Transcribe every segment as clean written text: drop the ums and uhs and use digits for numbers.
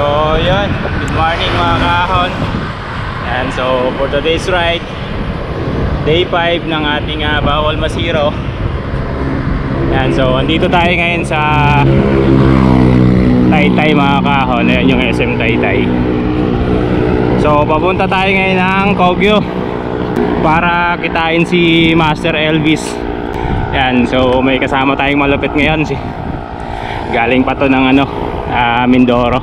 So yun, good morning mga kahon. And so for today's ride, day 5 ng ating Bawal Masiro. And so andito tayo ngayon sa Taytay mga kahon. Ayan yung SM Taytay. So papunta tayo ngayon ng Kogyo para kitain si Master Elvis. Yan, so may kasama tayong malupit ngayon, galing pa to ng Mindoro.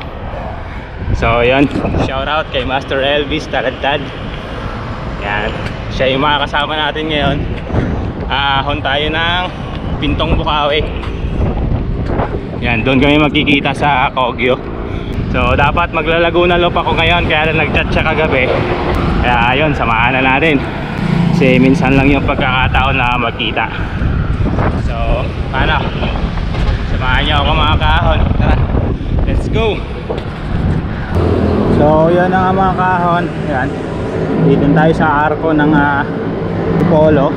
So yan, shout out kay Master Elvis Taladtad. Yan, siya yung mga kasama natin ngayon. Ahon tayo ng Pintong Bukawi. Yan, doon kami magkikita sa Kogyo. So dapat maglalaguna loop ako ngayon, kaya lang nag-chat siya kagabi. Kaya ayun, samahan na natin kasi minsan lang yung pagkakataon na magkita. So paano? Samahan niyo ako mga kahon. Tara, let's go. So yan ang mga kahon. Yan, dito tayo sa arko ng Polo.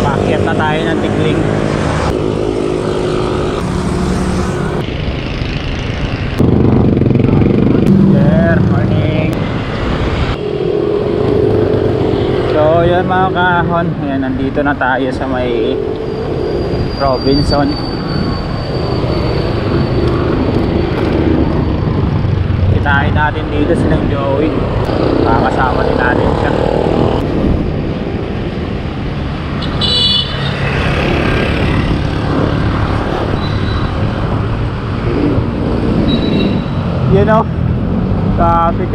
Paakyat na tayo ng Tigling. Good morning. So yan mga kahon, ayan, nandito na tayo sa may Robinson. Kitain natin dito silang Joey, makakasama din natin siya. You know, kape.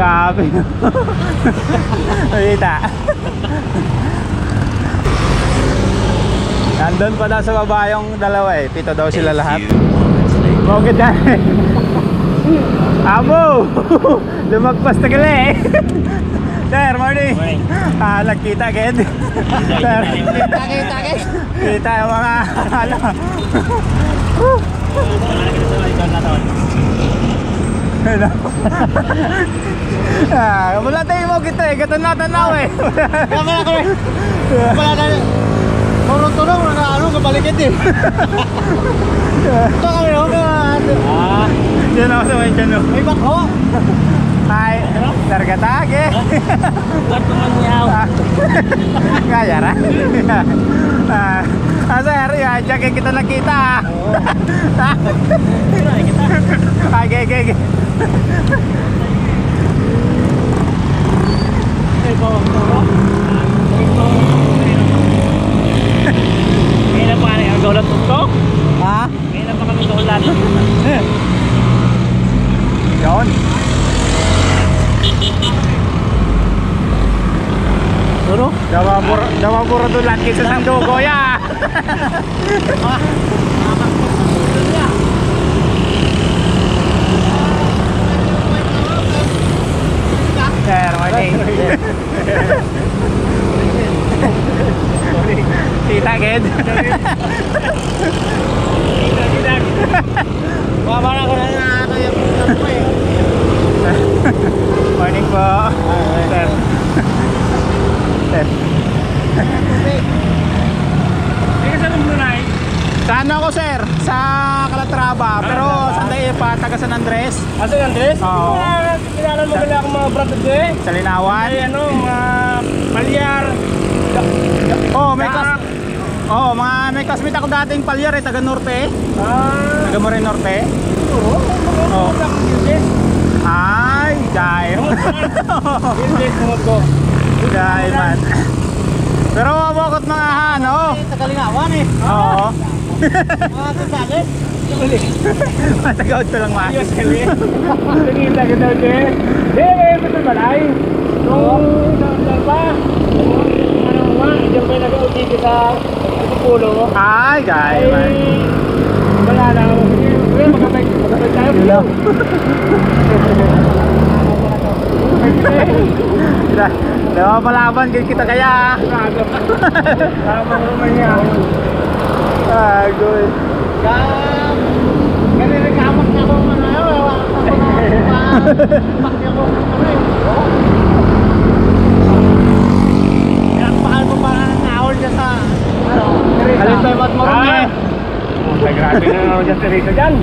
Kita. Nandun pa daw sa baba yung dalawa eh. 7 daw sila lahat. Bakit na? Amo! Lumagpas na gali eh. Sir, morning. Nagkita agad. Sir, kita agad. Kita yung mga wala tayo mo kita eh. Gatan natanaw eh. Wala ka rin. Wala ka rin. Tulong na kabalikit eh. Ito kami ako dyan ako sa may dyan. May bako. Ay, targatake. Ba't naman niyaw? Kaya ra. Sir, dyan kita nakita. Okay. May na pa kami ang gaulat tutok? Ha? May na pa kami gaulat. Yun. Duro? Dawa mura doon lang kisa sandugo ya. Sir, morning. Tita agad. Wala ko na yung morning po. Sir. Saan ako sir? Sa Calatrava. Pero saan tayo pa? Taga San Andres. San Andres? Oo. Kilala mo pala akong mga brother dyan? Sa Linawan? Ay mga Palyar. May classmate ako dating Palyar eh, taga Norte. Taga Morin Norte. Oo. Ay, jay. Jay man. Pero mabukot mga taga Linawan eh. Oo. Sasali? Matagaw ito lang maas. Nakita kita dyan. Betul balay. Nung isang pa. Diyan kayo nag-uti sa Pulo. Ay, gaya man. Wala na. Magkabay tayo. Dawa palaban kita kaya. Tama naman niya. Good. Kanina-kamak na ako pakya ko. Pakal ko parang naawal siya sa Alin tayo mat mo rin Ay, grabe na naman dyan si Rito dyan.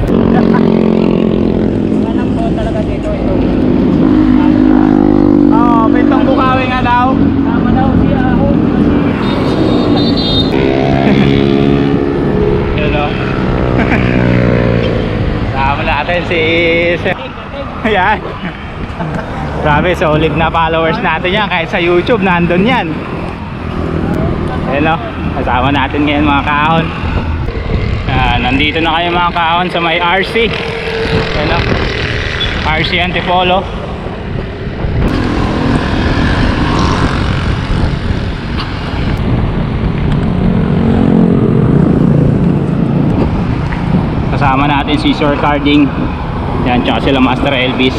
Walang po talaga dito ito. Oo, Bentong Bukawi nga daw. Sama daw si Ahon. Yun o. Sama natin si... Ayan. Grabe, solid na followers natin yan. Kahit sa YouTube, nandun yan. Ayan o. Kasama natin ngayon mga kahon. Nandito na kayo mga kahon sa may RC. Ayan o. RC Antipolo. Kasama natin si Sir Carding. Yan, tsaka sila Master Elvis.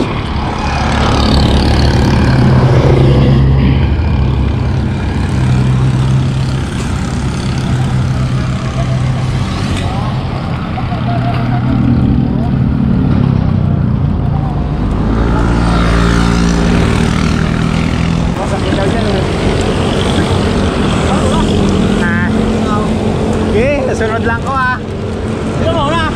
Okay, nasunod lang ko ah. Sino mo na?